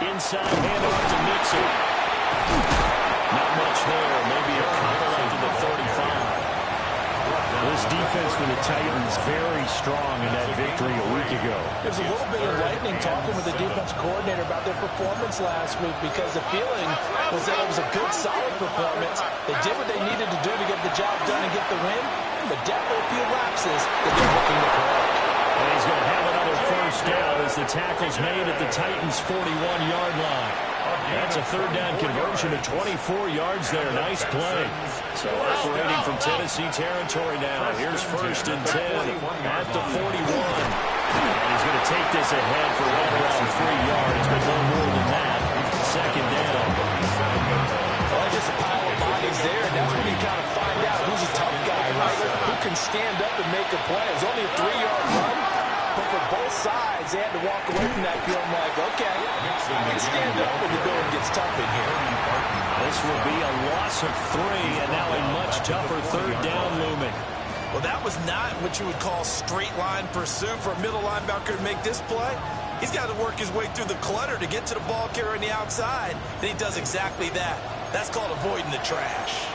Inside handoff to Mixon. Not much there. Maybe a couple up to the 35. This defense for the Titans very strong in that victory a week ago. There's a little bit of lightning talking with the defense coordinator about their performance last week because the feeling was that it was a good, solid performance. They did what they needed to do to get the job done and get the win, but definitely a few lapses that they're looking to correct. And he's going to have another first down as the tackle's made at the Titans' 41-yard line. That's a third down conversion of 24 yards there. Nice play. So operating from Tennessee territory now. Here's first and 10 at the 41. And he's going to take this ahead for right around 3 yards, but no more than that. Second down. Well, just a pile of bodies there, and that's when you kind of find out who's a tough guy, right? Who can stand up and make a play. It's only a 3-yard run, but for both sides, they had to walk away from that feeling like, okay, I can stand up when the going gets tough in here. This will be a loss of 3, and now a much tougher third down looming. Well, that was not what you would call straight line pursuit for a middle linebacker to make this play. He's got to work his way through the clutter to get to the ball carrier on the outside. And he does exactly that. That's called avoiding the trash.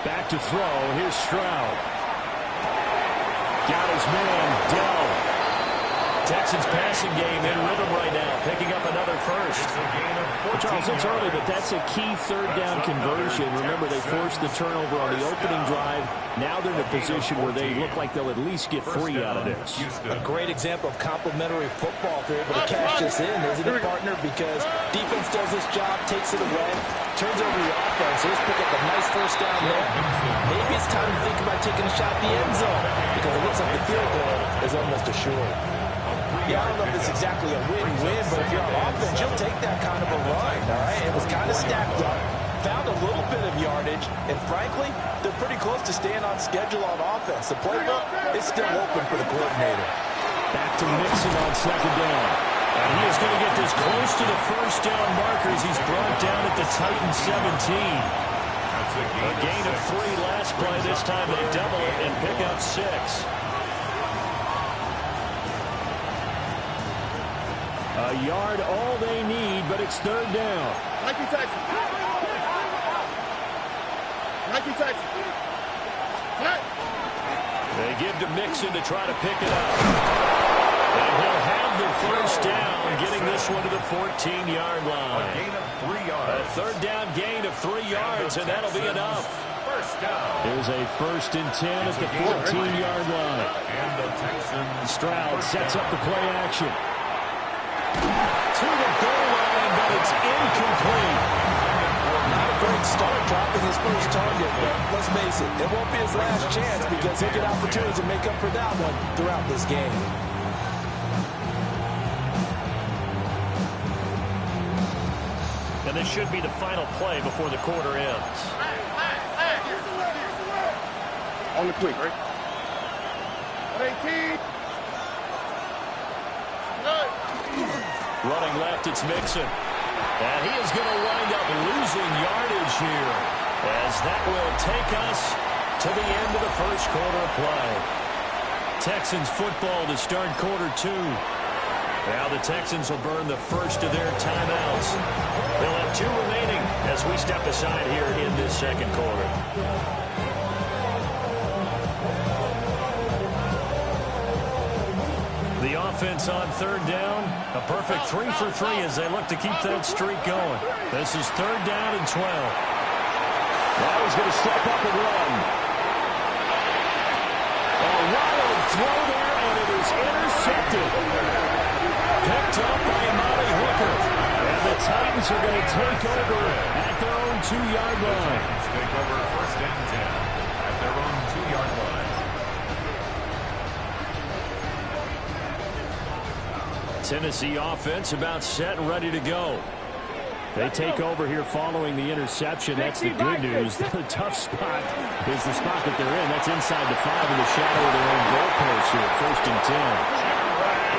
Back to throw. Here's Stroud. Got his man, Dell. Texans passing game in rhythm right now, picking up another first. Well, Charles, it's early, but that's a key third down conversion. Remember, they forced the turnover on the opening drive. Now they're in a position where they look like they'll at least get 3 out of this. A great example of complementary football if they're able to cash this in, isn't it, partner? Because defense does this job, takes it away, turns over the offense. Let's pick up a nice first down there. Maybe it's time to think about taking a shot at the end zone because it looks like the field goal is almost assured. Yeah, I don't know if it's exactly a win-win, but if you're on offense, you'll take that kind of a run, all right? It was kind of stacked up, found a little bit of yardage, and frankly, they're pretty close to staying on schedule on offense. The playbook is still open for the coordinator. Back to Mixon on second down. And he is going to get this close to the first down markers. He's brought down at the Titans 17. A gain of 3 last play. This time they double it and pick up 6. A yard all they need, but it's third down. Nike Texas. Nike Texas. They give to Mixon to try to pick it up. And he'll have the first down, getting this one to the 14-yard line. A gain of 3 yards. A third down gain of 3 yards, and that'll be enough. First down. Here's a first and 10 at the 14-yard line. And the Texans. Stroud sets up the play action. To the goal line, but it's incomplete. Not a great start dropping his first target, but let's face it, it won't be his last chance because he'll get opportunities to make up for that one throughout this game. And this should be the final play before the quarter ends. On the quick, right? 18. Running left, it's Mixon. And he is going to wind up losing yardage here, as that will take us to the end of the first quarter of play. Texans football to start quarter 2. Now the Texans will burn the first of their timeouts. They'll have 2 remaining as we step aside here in this second quarter. The offense on third down, a perfect 3 for 3 as they look to keep that streak going. This is third down and 12. Now he's going to step up and run. A wild throw there, and it is intercepted. Picked up by Amari Hooker. And the Titans are going to take over at their own 2-yard line. Take over first and 10 at their own 2-yard line. Tennessee offense about set and ready to go. They take over here following the interception. That's the good news. The tough spot is the spot that they're in. That's inside the 5 in the shadow of their own goalpost here. First and 10.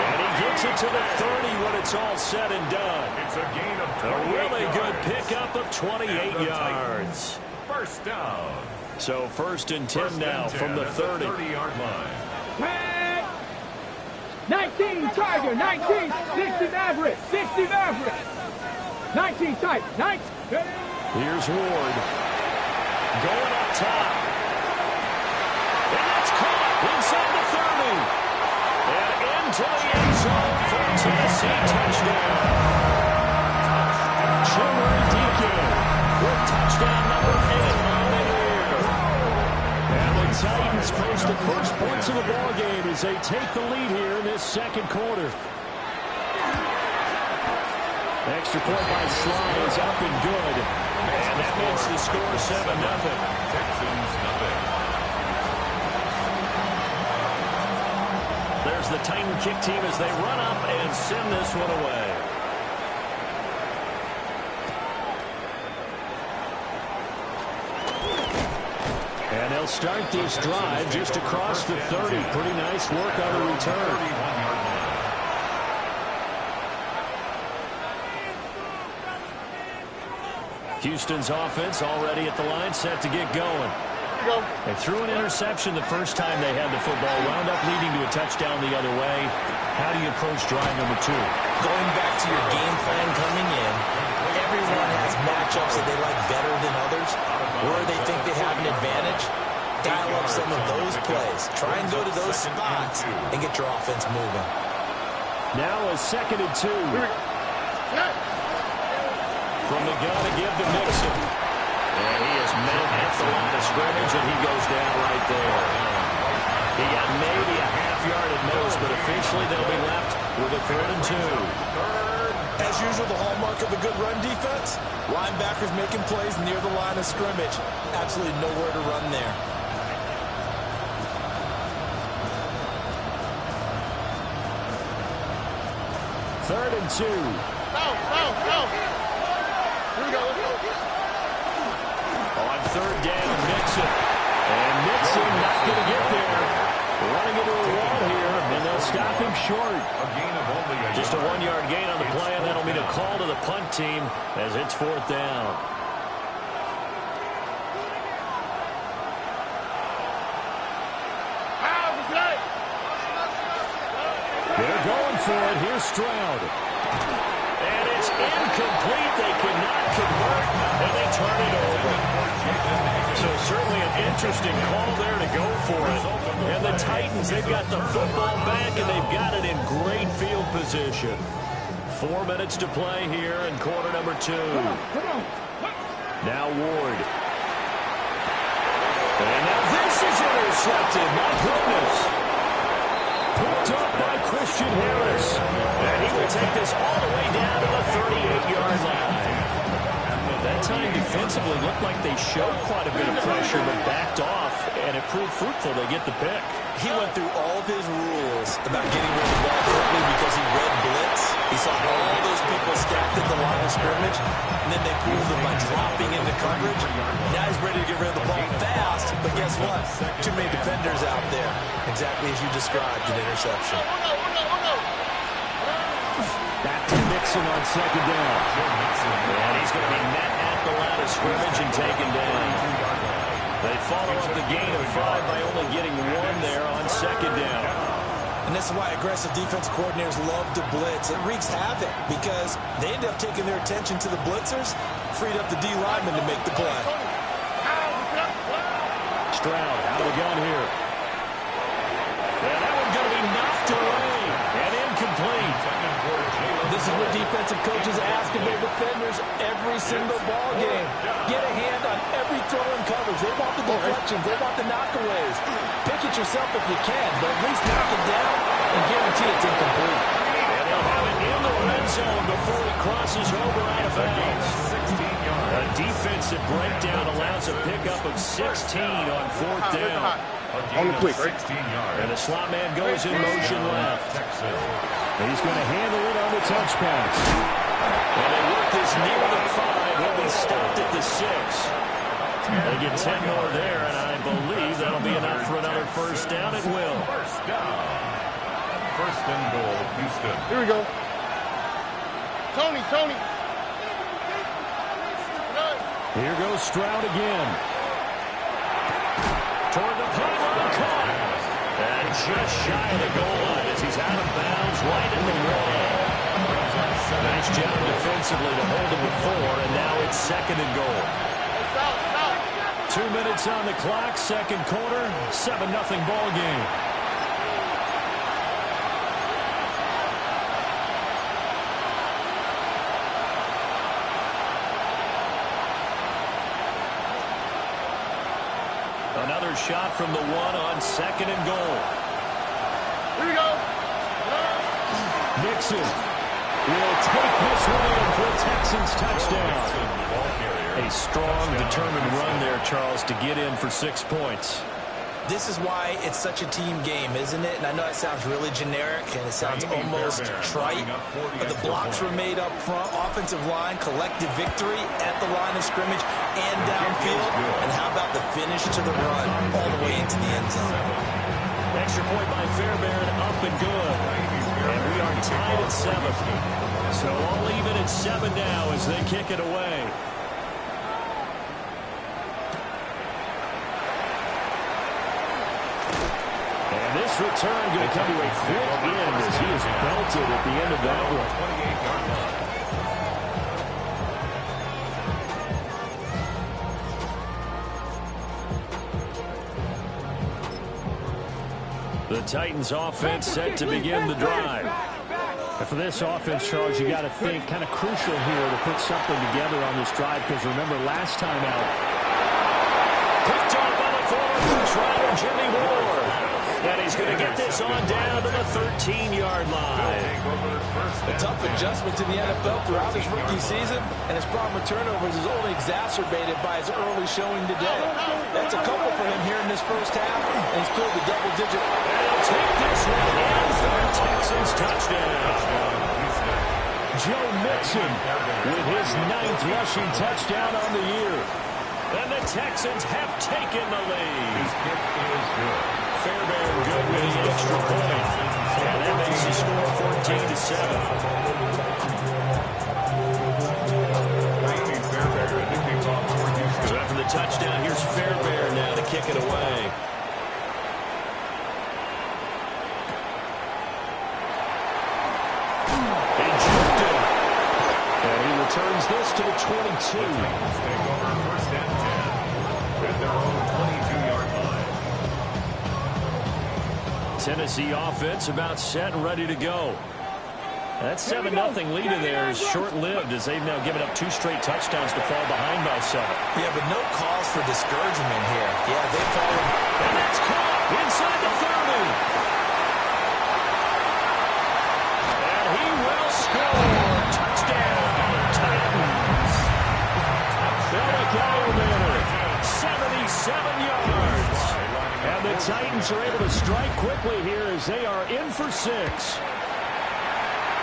And he gets it to the 30 when it's all said and done. It's a gain of 28 A really good yards. pickup of 28 yards. First down. So first and 10 now from the 30. 30-yard line. 19 Tiger, 19, 60 Maverick, 60 Maverick. 19 tight, 19. Here's Ward. Going up top. And that's caught inside the 30. And into the end zone for a Tennessee touchdown. Chimere Deacon with touchdown number 8 on the year. And the Titans post the first points of the ballgame as they take the lead here in this second quarter. Extra point by Sly is up and good. And that makes the score 7-0. Texans nothing. There's the Titan kick team as they run up and send this one away. And they'll start this drive just across the 30. Pretty nice work on the return. 31-yard line. Houston's offense already at the line, set to get going. They threw an interception the first time they had the football, wound up leading to a touchdown the other way. How do you approach drive number 2? Going back to your game plan coming in, everyone has matchups that they like better than others, where they think they have an advantage. Dial up some of those plays. Try and go to those spots and get your offense moving. Now a 2nd and 2. From the gun to give to Mixon. And he is met at the line of scrimmage, and he goes down right there. He got maybe a half yard at most, but officially they'll be left with a 3rd and 2. As usual, the hallmark of a good run defense, linebackers making plays near the line of scrimmage. Absolutely nowhere to run there. Third and 2. Go. Here we go. On 3rd down, Mixon. And Mixon not going to get there. Running into a wall here, and they'll stop him short. A gain of only a Just a yard. 1-yard gain on the play, and that'll mean a call to the punt team as it's 4th down. They're going for it. Here's Stroud. And it's incomplete. They cannot convert, and they turn it over. So certainly an interesting call there to go for it. And the Titans, they've got the football back, and they've got it in great field position. 4 minutes to play here in quarter number 2. Now Ward. And now this is intercepted. My goodness. Picked up by Christian Harris. And he will take this all the way down to the 38-yard line. That time defensively looked like they showed quite a bit of pressure, but backed off, and it proved fruitful. They get the pick. He went through all of his rules about getting rid of the ball quickly because he read blitz. He saw all those people stacked at the line of scrimmage, and then they proved them by dropping into coverage. Now he's ready to get rid of the ball fast, but guess what? Too many defenders out there. Exactly as you described, an interception. Back to Mixon on 2nd down. And he's going to be met at the line of scrimmage and taken down. They follow up the gain of 5 by only getting 1 there on 2nd down. And this is why aggressive defense coordinators love to blitz. It wreaks havoc because they end up taking their attention to the blitzers, freed up the D lineman to make the play. Stroud out of the gun here. And that one's going to be knocked away and incomplete. This is what defensive coaches ask of their defenders every single ball game. Get a hand on every throw and coverage. They want the deflections. They want the knockaways. Pick it yourself if you can, but at least knock it down and guarantee it's incomplete. And they'll have it in the red zone before he crosses over out of bounds. A defensive breakdown allows a pickup of 16 on 4th down. On the quick, 16 yards. And the slot man goes in motion left. He's going to handle it on the touch pass. And they work this near the 5. He'll be stopped at the 6. They get 10 more there, and I believe that'll be enough for another 1st down. It will. 1st down. 1st and goal, Houston. Here we go. Tony. Here goes Stroud again. Toward the pylon, caught. And just shy of the goal line as he's out of bounds. right at the one. Nice job defensively to hold him to 4, and now it's 2nd and goal. 2 minutes on the clock, second quarter, 7-0 ball game. Another shot from the 1 on 2nd and goal. Here we go. Nixon will take this one in for a Texans touchdown. A strong, determined run there, Charles, to get in for 6 points. This is why it's such a team game, isn't it? And I know it sounds really generic and it sounds almost trite, but the blocks were made up front, offensive line, collective victory at the line of scrimmage and downfield. And how about the finish to the run all the way into the end zone? Extra point by Fairbairn, up and good. And we are tied at 7. So all even at 7 now as they kick it away. And this return going to come to a quick end as he is belted at the end of that one. 28-yard line. The Titans offense set to begin the drive. And for this offense, Charles, you got to think kind of crucial here to put something together on this drive, because remember last time out. Picked off by the former Bruce Rider, Jimmy Ward. And he's going to get this on down to the 13-yard line. A tough adjustment to the NFL throughout his rookie season, and his problem with turnovers is only exacerbated by his early showing today. That's a couple for him here in this first half, and he's cleared the double-digit. And he'll take this one in for a Texans touchdown. Joe Mixon with his 9th rushing touchdown on the year. And the Texans have taken the lead. His kick is good. Fairbairn good with the extra point. And that makes the score 14-7. Fairbairn, the kickoff for Houston. So after the touchdown, here's Fairbairn now to kick it away. And juked it. And he returns this to the 22. Titans take over 1st and 10 at their own 22-yard line. Tennessee offense about set and ready to go. That 7-0 lead in there is short-lived as they've now given up 2 straight touchdowns to fall behind by 7. Yeah, but no cause for discouragement here. Yeah, they followed. And that's caught inside the 30. And he will score. Touchdown, Titans. Bellick 77 yards. And the Titans are able to strike quickly here as they are in for 6.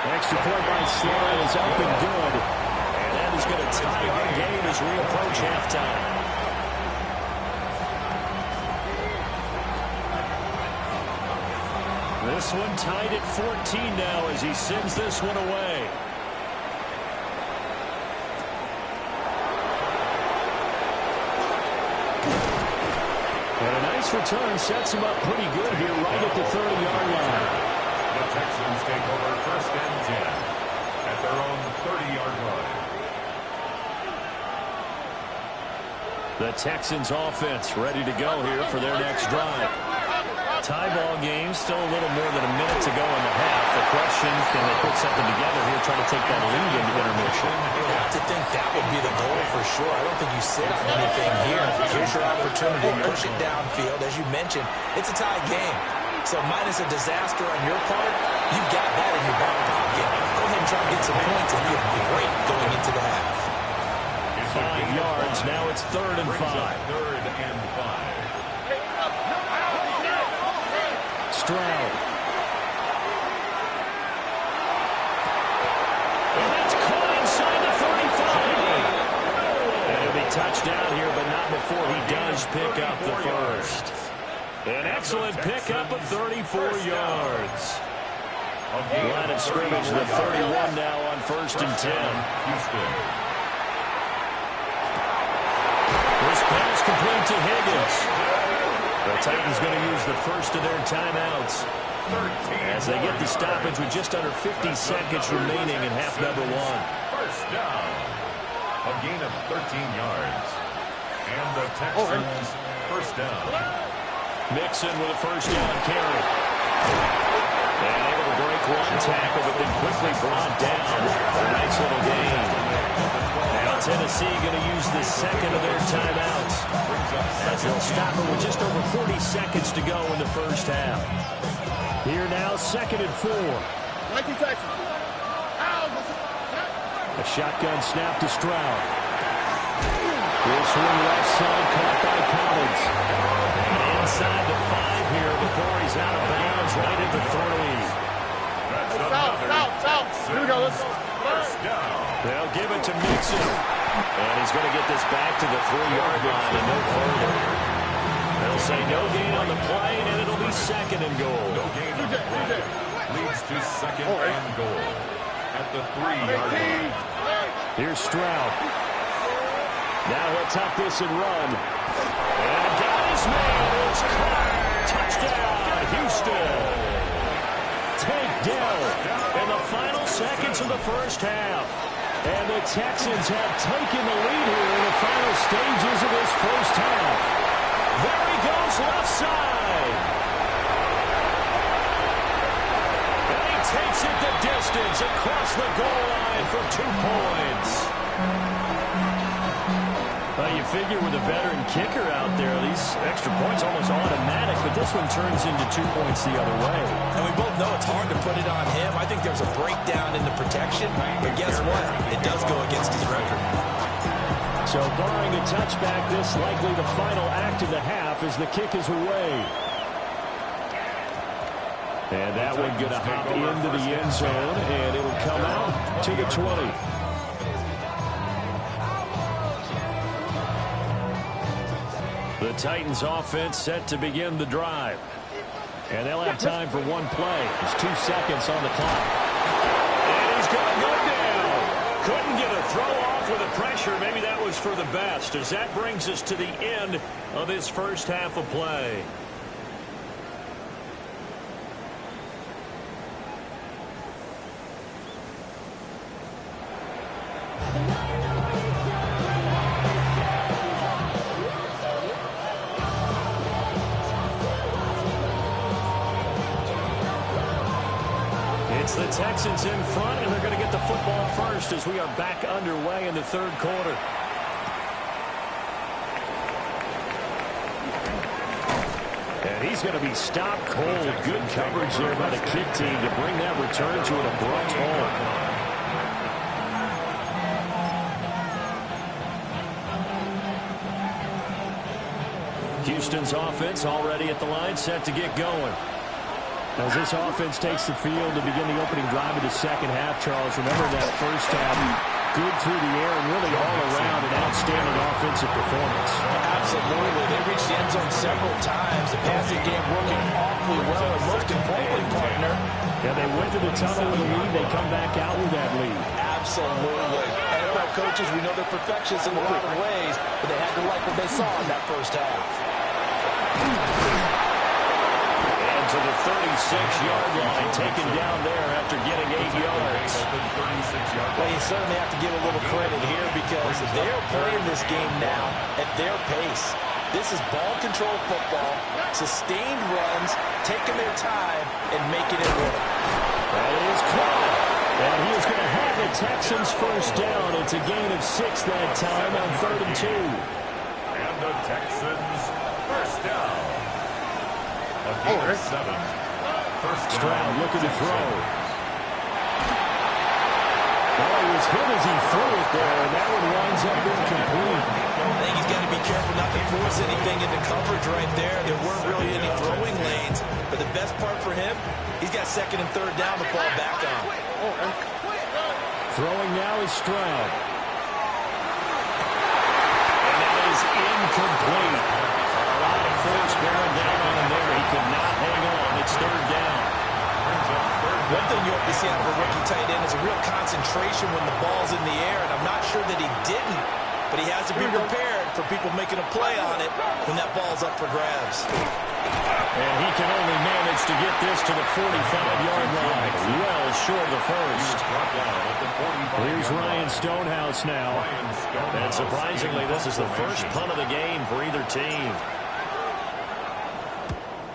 Extra point by Sly is up and good. And that is going to tie our game as we approach halftime. This one tied at 14 now as he sends this one away. And a nice return sets him up pretty good here right at the 30-yard line. The Texans take over 1st and 10 at their own 30-yard line. The Texans offense ready to go here for their next drive. Tie ball game, still a little more than a minute to go in the half. The question, can they put something together here, try to take that lead into intermission? You have to think that would be the goal for sure. I don't think you sit on anything here. Here's your opportunity. Push it downfield. As you mentioned, it's a tie game. So minus a disaster on your part, you've got that in your back pocket. Go ahead and try to get some points and feel great going into the half. 5 yards. Now it's 3rd and 5. 3rd and 5. Stroud. And that's caught inside the 35. And it'll be touchdown here, but not before he does pick up the first. An excellent pickup of 34 yards. Line of scrimmage, the 31 now on 1st and 10. Houston. This pass complete to Higgins. The Titans going to use the first of their timeouts as they get the stoppage with just under 50 seconds remaining in half number one. First down. A gain of 13 yards. And the Texans first down. Mixon with a first down carry. And able to break one tackle, but then quickly brought down. A nice little gain. Now Tennessee going to use the second of their timeouts as they'll stop it with just over 40 seconds to go in the first half. Here now, 2nd and 4. A shotgun snap to Stroud. This one left side caught by Collins. And inside the 5 here before he's out of bounds right at the 3. Here we go. Let's go. First down. They'll give it to Mixon. And he's going to get this back to the 3-yard line and no further. They'll say no gain on the play, and it'll be 2nd and goal. No gain on the play. Leads to 2nd and goal at the 3-yard line. Here's Stroud. Now he'll top this and run. And got his man. It's caught. Touchdown, Houston. Takedown in the final seconds of the first half. And the Texans have taken the lead here in the final stages of this first half. There he goes, left side. And he takes it the distance across the goal line for 2 points. Well, you figure with a veteran kicker out there, these extra points almost automatic, but this one turns into 2 points the other way. And we both know it's hard to put it on him. I think there's a breakdown in the protection, but guess what? It does go against his record. So barring a touchback, this likely the final act of the half as the kick is away. And that one going to hop into the end zone, and it'll come out to the 20. The Titans offense set to begin the drive. And they'll have time for one play. There's 2 seconds on the clock. And he's going to go down. Couldn't get a throw off with the pressure. Maybe that was for the best, as that brings us to the end of this first half of play. It's the Texans in front, and they're going to get the football first as we are back underway in the third quarter. And he's going to be stopped cold. Good coverage there by the kick team to bring that return to an abrupt halt. Houston's offense already at the line, set to get going. As this offense takes the field to begin the opening drive of the second half, Charles, remember that first half, good through the air and really all around an outstanding offensive performance. Absolutely. They reached the end zone several times. The passing game working awfully well, and most importantly, partner. Yeah, they went to the tunnel with a lead. They come back out with that lead. Absolutely. NFL coaches, we know they're perfectionists in a lot of ways, but they had to like what they saw in that first half. To the 36-yard line, taken down there after getting 8 yards. Well, you certainly have to give a little credit here because they're playing this game now at their pace. This is ball control football, sustained runs, taking their time, and making it work. That is caught. And he is going to have the Texans first down. It's a gain of 6 that time on 3rd and 2. And the Texans first down. Stroud looking to throw. Well, he was hit as he threw it there, and that one winds up incomplete. I think he's got to be careful not to force anything into coverage right there. There weren't really any throwing lanes, but the best part for him, he's got 2nd and 3rd down to fall back on. Throwing now is Stroud. And that is incomplete. A lot of force bearing down on him there. He could not hang on. It's 3rd down. One thing you hope to see out of a rookie tight end is a real concentration when the ball's in the air, and I'm not sure that he didn't, but he has to be prepared for people making a play on it when that ball's up for grabs. And he can only manage to get this to the 45-yard line. Well short of the first. Here's Ryan Stonehouse now. And surprisingly, this is the first punt of the game for either team.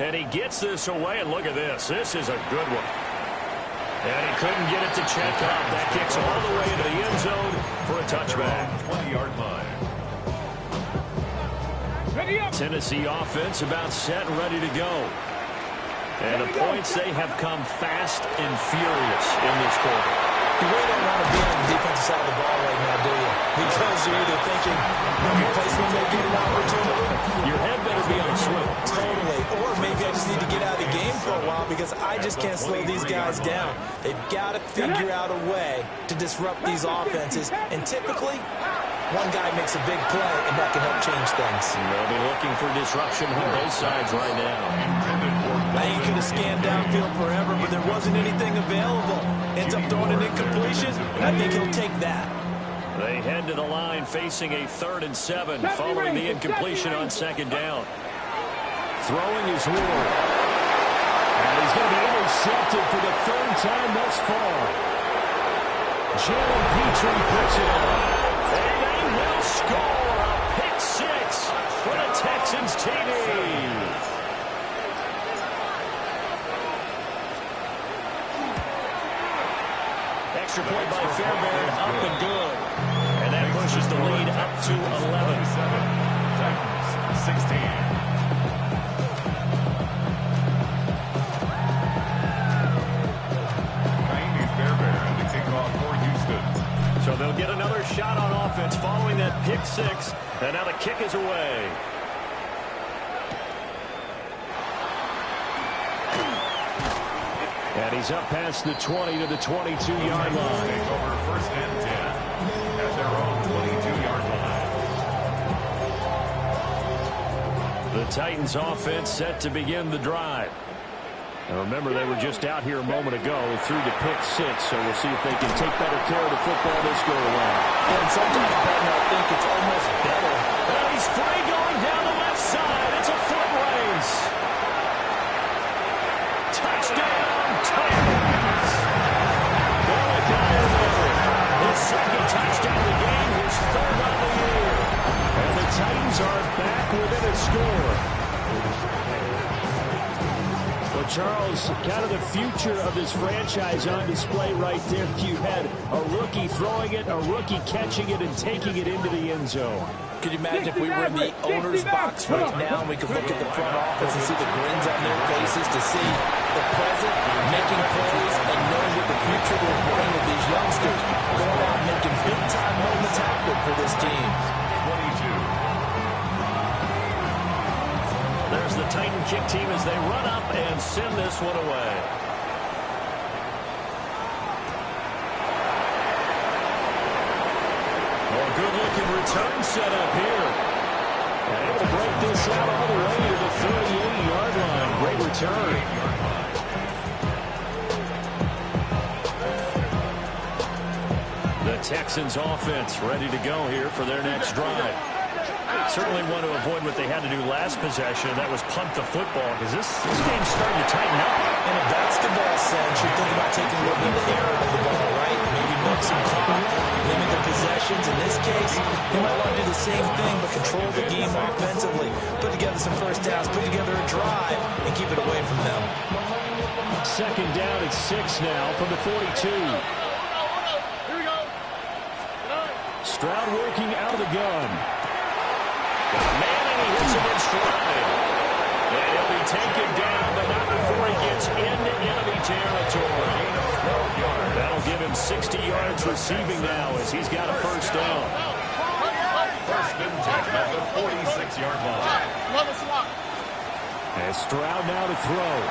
And he gets this away, and look at this. This is a good one. And he couldn't get it to check up. That kicks all the way into the end zone for a touchback. 20-yard line. Tennessee offense about set and ready to go. And the points, they have come fast and furious in this quarter. You really don't want to be on the defensive side of the ball right now, do you? Because you're either thinking replacement may get an opportunity. Your head better be on swivel. Totally. Or maybe I just need to get out of the game for a while because I just can't slow these guys down. They've got to figure out a way to disrupt these offenses. And typically, one guy makes a big play, and that can help change things. They'll be looking for disruption on both sides right now. I think he could have scanned downfield forever, but there wasn't anything available. Ends up throwing an incompletion, and I think he'll take that. They head to the line facing a 3rd and 7 following the incompletion on 2nd down. Throwing is Ward. And he's going to be intercepted for the 3rd time thus far. Jalen Petrie puts it on. And they will score a pick 6 for the Texans TD. Extra point by Fairbairn, up and good. And that pushes the lead up to 11. Titans 16. Fairbairn to kick off for Houston. So they'll get another shot on offense following that pick 6. And now the kick is away. And he's up past the 20 to the 22-yard line. Take over 1st and 10 at their own 22-yard line. The Titans offense set to begin the drive. Now remember, they were just out here a moment ago through the pick 6, so we'll see if they can take better care of the football this go around. And sometimes, Ben, I think it's almost better. And he's free going down the left side. It's a foot race. Touchdown, Titans. Well, a guy his 2nd touchdown of the game, his 3rd of the year. And the Titans are back within a score. Well, Charles, kind of the future of this franchise on display right there. You had a rookie throwing it, a rookie catching it, and taking it into the end zone. Could you imagine if we were in the owner's box right now and we could look at the front office and see the grins on their faces, to see the present making plays and knowing what the future will bring with these youngsters going out and making big-time moments happen for this team. 22. There's the Titan kick team as they run up and send this one away. Good-looking return set up here. And able to break this out all the way to the 38-yard line. Great return. The Texans offense ready to go here for their next drive. Certainly want to avoid what they had to do last possession. That was punt the football, because this game's starting to tighten up. In a basketball sense, you're thinking about taking a little bit of the air out of the ball, right? Maybe milk some clock, limit the possessions. In this case, you might want to do the same thing, but control the game offensively. Put together some first downs, put together a drive, and keep it away from them. 2nd down at 6 now from the 42. Stroud working out of the gun. Man, and he hits him in stride. And he'll be taken down, but not before he gets into enemy territory. That'll give him 60 yards receiving now as he's got a first down. 1st and 10 at the 46-yard line. And Stroud now to throw.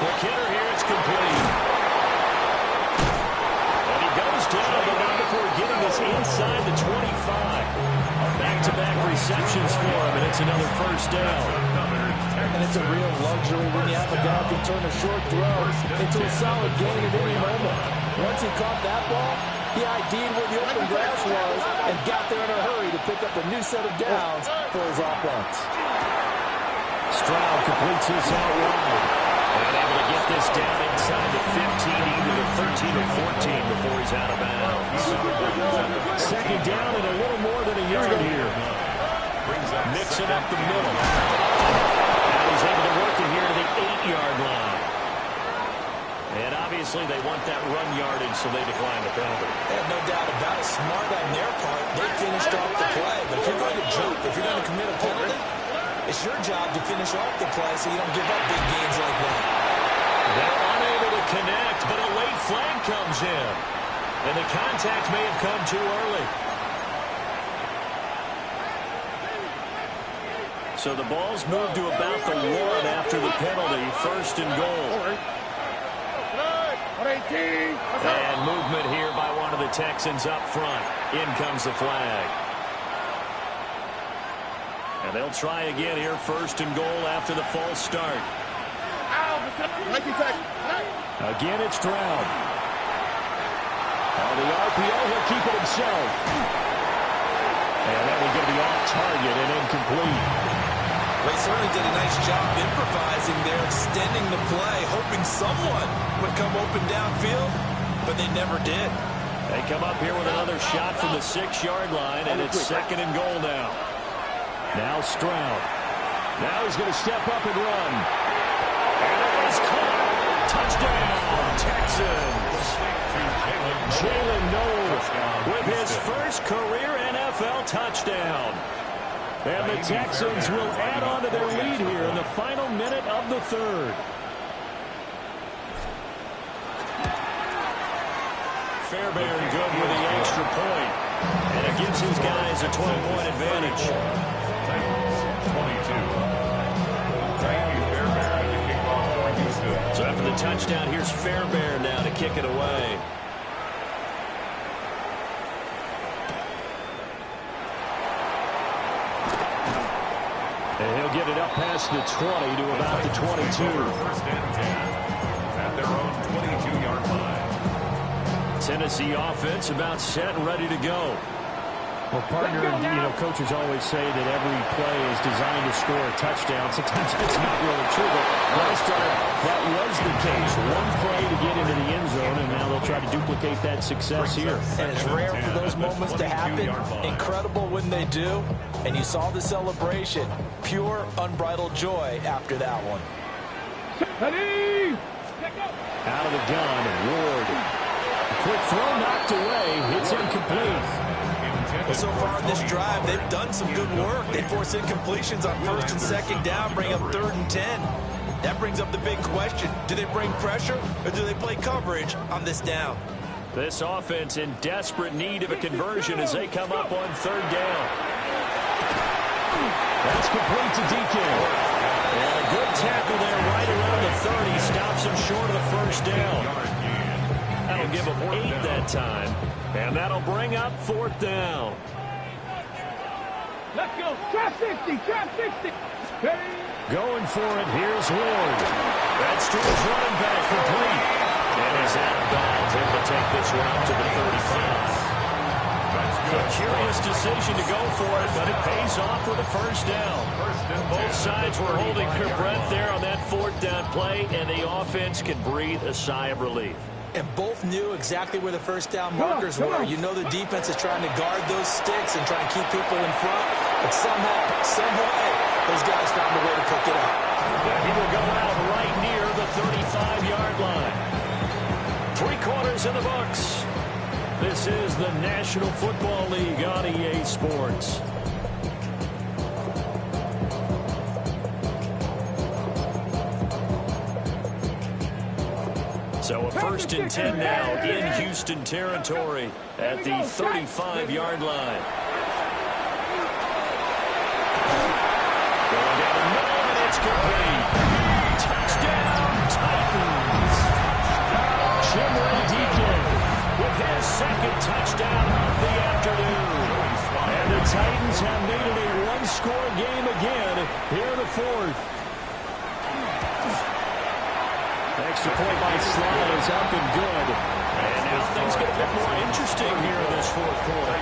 Quick hitter here, it's complete. And he goes down, but not before getting this inside the 25. Back-to-back receptions for him, and it's another first down. And it's a real luxury when you have a guy who can turn a short throw into a solid gain at any moment. Once he caught that ball, He ID'd where the open grass was and got there in a hurry to pick up a new set of downs for his offense. Stroud completes this out wide. And able to get this down inside the 15, either the 13 or 14 before he's out of bounds. Second down and a little more than a yard here. Mixing up the middle. Now he's able to work it here to the 8-yard line. And obviously they want that run yardage, so they decline the penalty. No doubt about it. Smart on their part. They finished off the play. But if you're going to jump, if you're going to commit a penalty, it's your job to finish off the play so you don't give up big gains like that. They're unable to connect, but a late flag comes in. And the contact may have come too early. So the ball's moved to about the 1 after the penalty. First and goal. And movement here by one of the Texans up front. In comes the flag. And they'll try again here, first and goal after the false start. Again, it's Stroud. On the RPO, he'll keep it himself. And that will get the off target and incomplete. They certainly did a nice job improvising there, extending the play, hoping someone would come open downfield, but they never did. They come up here with another shot from the 6-yard line, and it's second and goal now. Now Stroud. Now he's going to step up and run. And it is caught. Touchdown, Texans. Jalen Knowles With his first career NFL touchdown. And the Texans will add on to their lead here in the final minute of the third. Fairbairn good with the extra point. And it gives his guys a 12-point advantage. 22. Fairbairn to kick off for Houston. So after the touchdown, here's Fairbairn now to kick it away. And he'll get it up past the 20 to about the 22. First and 10 at their own 22-yard line. Tennessee offense about set and ready to go. Well, partner, coaches always say that every play is designed to score a touchdown. Sometimes it's not really true, but last time that was the case. One play to get into the end zone, and now they'll try to duplicate that success here. And it's rare for those moments to happen. Incredible when they do. And you saw the celebration. Pure, unbridled joy after that one. Out of the gun, Ward. Quick throw knocked away. It's incomplete. Well, so far in this drive, they've done some good work. They force incompletions on first and second down, bring up 3rd and 10. That brings up the big question. Do they bring pressure or do they play coverage on this down? This offense in desperate need of a conversion as they come up on 3rd down. That's complete to DK. And a good tackle there right around the 30. Stops him short of the first down. That'll give him 8 that time. And that'll bring up 4th down. Let's go. Trap 60. Trap 60. Going for it. Here's Ward. That's to his running back, complete. And he's out of bounds, able to take this one up to the 35. A curious decision to go for it, but it pays off with a first down. Both sides were holding their breath there on that 4th down play, and the offense can breathe a sigh of relief. And both knew exactly where the first down markers were. You know the defense is trying to guard those sticks and try and keep people in front. But somehow, some way, those guys found a way to pick it up. He will go out right near the 35-yard line. 3 quarters in the books. This is the National Football League on EA Sports. So a 1st and 10 now in Houston territory at the 35-yard line. Going down the middle, and it's complete. Touchdown, Titans. Chimere Deacon with his 2nd touchdown of the afternoon. And the Titans have made it a 1-score game again here in the 4th. Extra point by Slide is up and good. And now things get a bit more interesting here in this fourth quarter.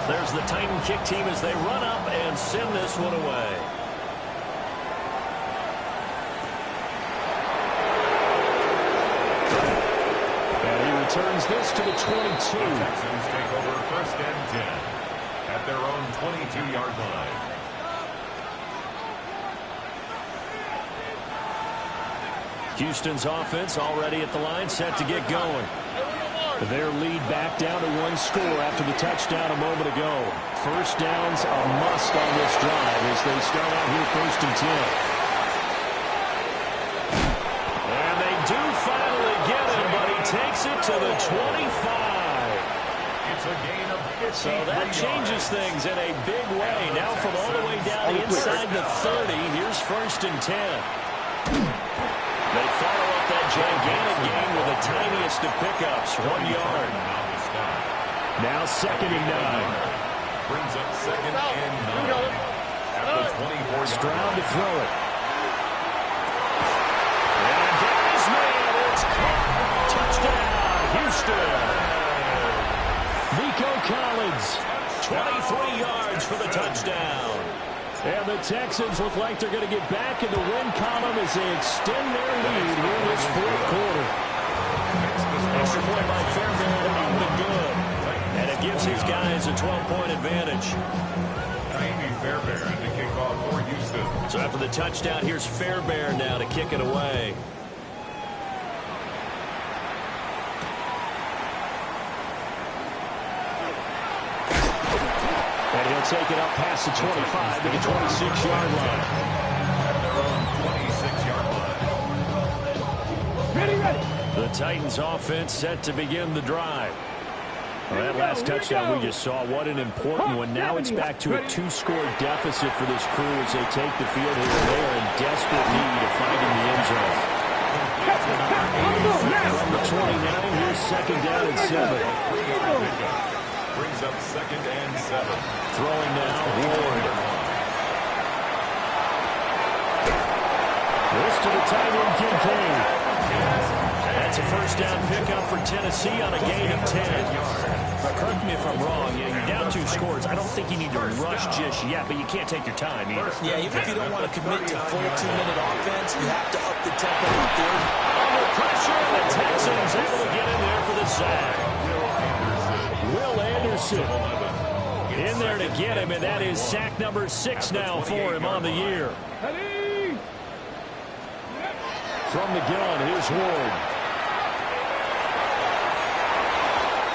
There's the Titan kick team as they run up and send this one away. And he returns this to the 22. The Texans take over first and 10 at their own 22-yard line. Houston's offense already at the line, set to get going. Their lead back down to one score after the touchdown a moment ago. First down's a must on this drive as they start out here first and 10. And they do finally get him, but he takes it to the 25. It's a gain of 53 So that changes things in a big way. Now from all the way down inside the 30, here's first and 10. They follow up that gigantic gain with the tiniest of pickups, 1 yard. Now second and 9. Brings up second and 9 at the 24-yard Stroud to throw it. And there's man, it's caught. Touchdown, Houston. Nico Collins. 23 yards for the touchdown. And the Texans look like they're going to get back in the win column as they extend their lead here in this fourth quarter. Extra point by Fairbairn, up and good. And it gives his guys a 12-point advantage. Amy Fairbairn to kick off for Houston. So after the touchdown, here's Fairbairn now to kick it away. And he'll take it up past the 25 to the 26-yard line. At their own 26-yard line. Ready. The Titans offense set to begin the drive. Well, that last touchdown we just saw, what an important one. Now it's back to a 2-score deficit for this crew as they take the field here. They are in desperate need of finding the end zone. From the 29, here's second down and 7. Brings up second and 7. Throwing now, Ward. This to the tight end, Kincaid. That's a first down pickup for Tennessee on a gain of 10. Now, correct me if I'm wrong. Yeah, you're down 2 scores. I don't think you need to rush just yet, but you can't take your time either. Yeah, even if you don't want to commit to full 2-minute offense, you have to up the tempo out there. Under pressure, the Texans able to get in there for the sack. Will Anderson in there to get him, and that is sack number 6 now for him on the year. From the gun, here's Ward.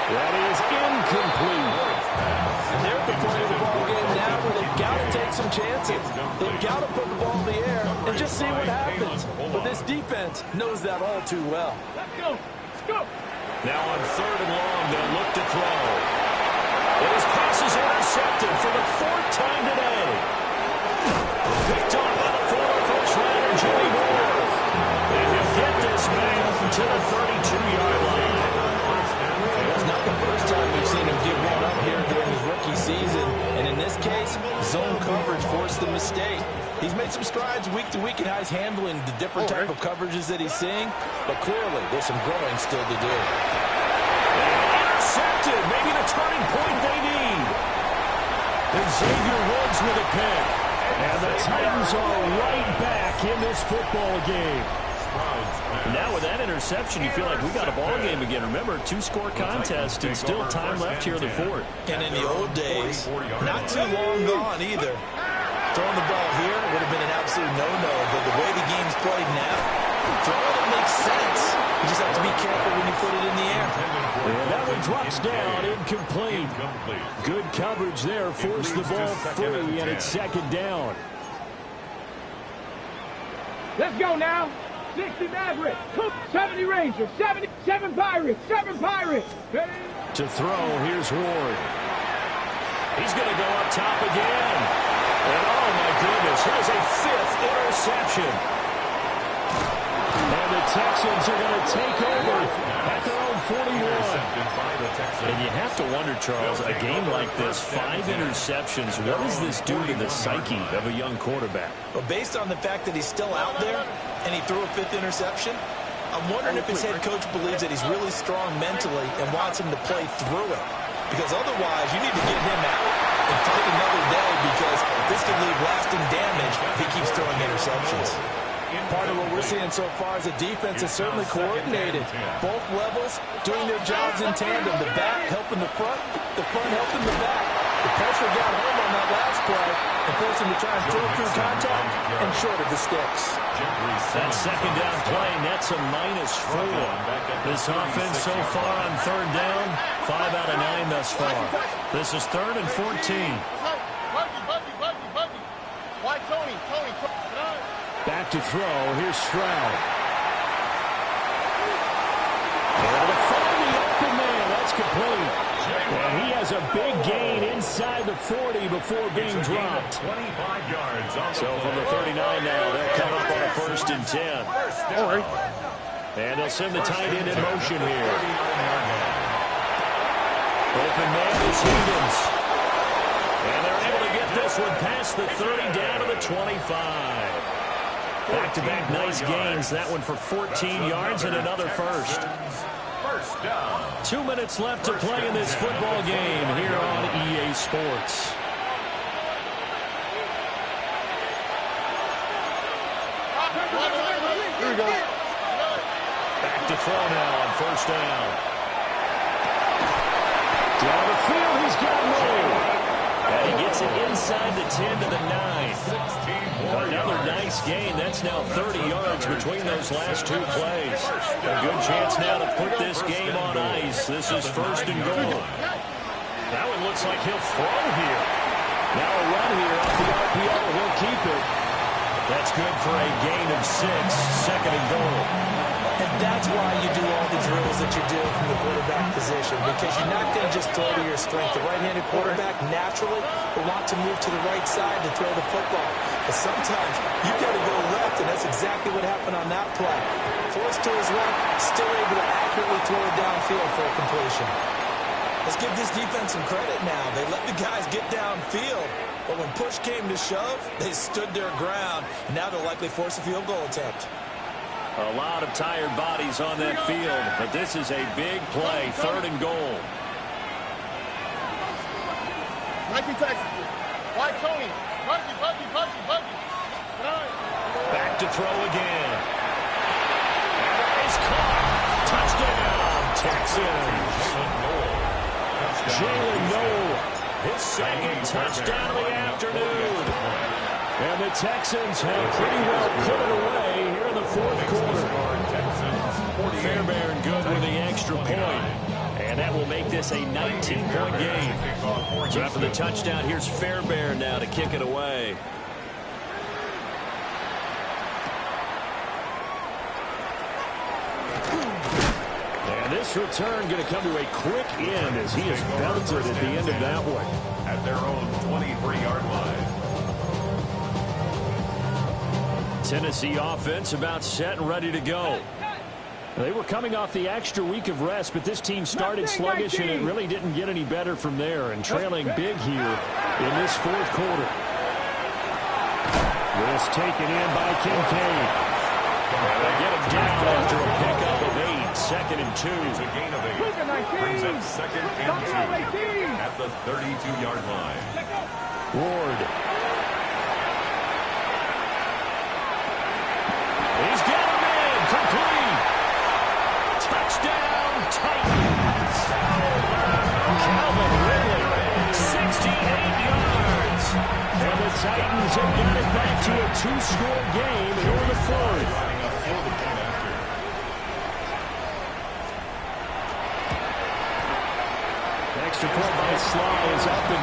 That is incomplete. And they're at the point of the ball game now where they've got to take some chances. They've got to put the ball in the air and just see what happens. But this defense knows that all too well. Let's go. Now on 3rd and long, they'll look to throw. And his pass is intercepted for the 4th time today. Picked off by the former first-rounder, Jimmy Moore. And he'll get this man to the 32-yard line. It's not the first time we've seen him give one up here during his rookie season. And in this case, zone coverage forced the mistake. He's made some strides week to week in how he's handling the different type of coverages that he's seeing. But clearly, there's some growing still to do. Intercepted. Maybe the turning point they need. And Xavier Woods with a pick. And the Titans are right back in this football game. Now with that interception, you feel like we got a ball game again. Remember, 2-score contest and still time left here in the 4th. And in the old days, not too long gone either. Throwing the ball here would have been an absolute no-no, but the way the game's played now, throwing it makes sense. You just have to be careful when you put it in the air. And that one drops down, incomplete. Good coverage there, forced the ball free, and it's second down. Let's go now. 60 Maverick, 70 Rangers, 77 Pirates, 7 Pirates. Ready? To throw, here's Ward. He's going to go up top again. And oh my goodness, here's a 5th interception. And the Texans are going to take over at their own 41. And you have to wonder, Charles, a game like this, 5 interceptions, what does this do to the psyche of a young quarterback? Well, based on the fact that he's still out there and he threw a 5th interception, I'm wondering if his head coach believes that he's really strong mentally and wants him to play through it. Because otherwise, you need to get him out and fight another day, because this could leave lasting damage if he keeps throwing interceptions. Part of what we're seeing so far is the defense is certainly coordinated. Both levels doing their jobs in tandem. The back helping the front helping the back. The pressure got home on that last play and forced him to try and throw through contact and short of the sticks. That second down play, that's a -4. This offense so far on 3rd down, 5 out of 9 thus far. This is 3rd and 14. Why Tony? Back to throw. Here's Stroud. Able to find the open man. That's complete. And he has a big gain inside the 40 before being dropped. 25 yards. So from the 39 now, they'll come up on a 1st and 10. And they'll send the tight end in motion here. Open man is Higgins. And they're able to get this one past the 30 down to the 25. Back-to-back nice gains. That one for 14 yards and another first. 2 minutes left to play in this football game here on EA Sports. Here we go. Back to throw now on 1st down. Down the field, he's got room. And he gets it inside the 10 to the 9. Another nice gain. That's now 30 yards between those last 2 plays. A good chance now to put this game on ice. This is 1st and goal. That one looks like he'll throw here. Now a run here off the RPO. He'll keep it. That's good for a gain of 6. 2nd and goal. And that's why you do all the drills that you do from the quarterback position, because you're not going to just throw to your strength. The right-handed quarterback naturally will want to move to the right side to throw the football. But sometimes you've got to go left, and that's exactly what happened on that play. Forced to his left, still able to accurately throw it downfield for a completion. Let's give this defense some credit now. They let the guys get downfield, but when push came to shove, they stood their ground, and now they'll likely force a field goal attempt. A lot of tired bodies on that field, but this is a big play. 3rd and goal. Why Tony? Buggy. Back to throw again. And he's caught. Touchdown, Texans. Jalen Noel, his 2nd touchdown of the afternoon. And the Texans have pretty well put it away here in the 4th quarter. Fairbairn good with the extra point. And that will make this a 19-point game. So after the touchdown, here's Fairbairn now to kick it away. And this return going to come to a quick end as he is belted at the end of that one. At their own 23-yard line. Tennessee offense about set and ready to go. They were coming off the extra week of rest, but this team started sluggish, and it really didn't get any better from there, and trailing big here in this 4th quarter. This taken in by Kincaid. They get him down after a pickup of 8. 2nd and 2. It's a gain of 8. Brings up 2nd and 2 at the 32-yard line. Ward. He's got him in. Complete. Touchdown, Titans. Calvin Ridley, 68 yards. And the Titans have got it back to a 2-score game here in the 4th. Extra point by Sly is up and